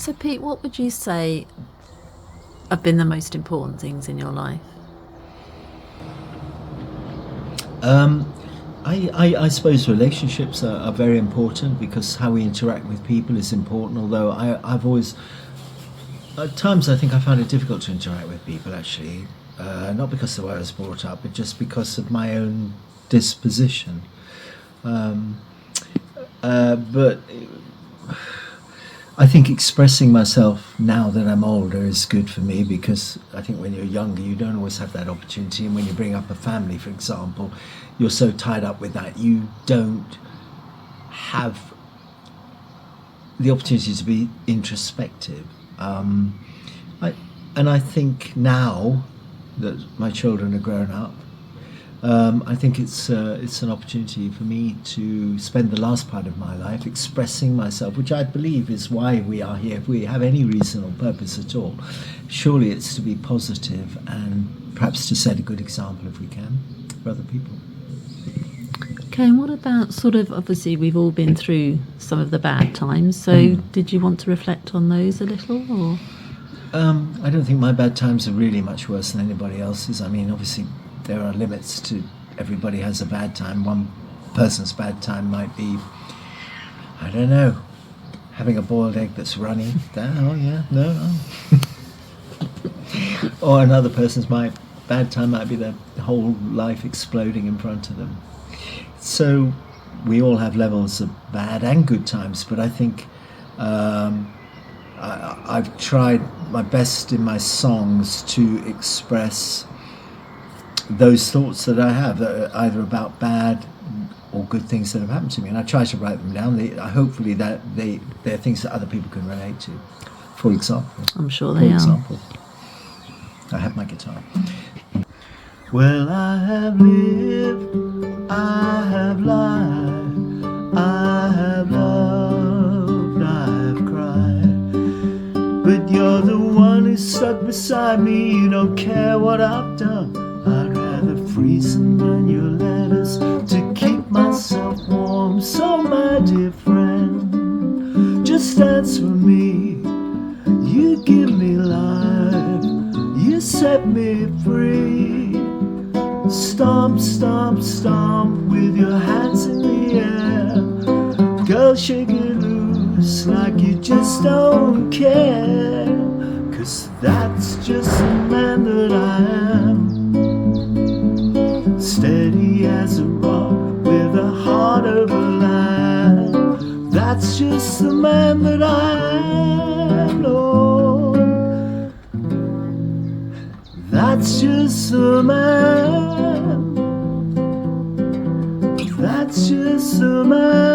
So, Pete, what would you say have been the most important things in your life? I suppose relationships are very important because how we interact with people is important. Although I've always, at times, I think I found it difficult to interact with people actually, not because of the way I was brought up, but just because of my own disposition. But I think expressing myself now that I'm older is good for me because I think when you're younger you don't always have that opportunity, and when you bring up a family, for example, you're so tied up with that you don't have the opportunity to be introspective. I think now that my children are grown up, I think it's an opportunity for me to spend the last part of my life expressing myself, which I believe is why we are here. If we have any reason or purpose at all, surely it's to be positive and perhaps to set a good example if we can for other people. Okay, and what about obviously we've all been through some of the bad times, so did you want to reflect on those a little, or? I don't think my bad times are really much worse than anybody else's. I mean, obviously there are limits to, everybody has a bad time. One person's bad time might be, I don't know, having a boiled egg that's runny. Oh yeah, no. Or another person's bad time might be their whole life exploding in front of them. So we all have levels of bad and good times, but I think I've tried my best in my songs to express those thoughts that I have, either about bad or good things that have happened to me, and I try to write them down. Hopefully that they're things that other people can relate to. For example, I'm sure they are. I have my guitar. Well, I have lived, I have lied, I have loved, I have cried, but you're the one who's stuck beside me. You don't care what I've done. I'd rather freeze and burn your letters to keep myself warm. So my dear friend, just answer me. You give me life, you set me free. Stomp, stomp, stomp with your hands in the air. Girl, shake it loose like you just don't care. 'Cause that's just the man that I am. Steady as a rock with a heart of a lamb. That's just the man that I am, Lord. That's just the man. That's just the man.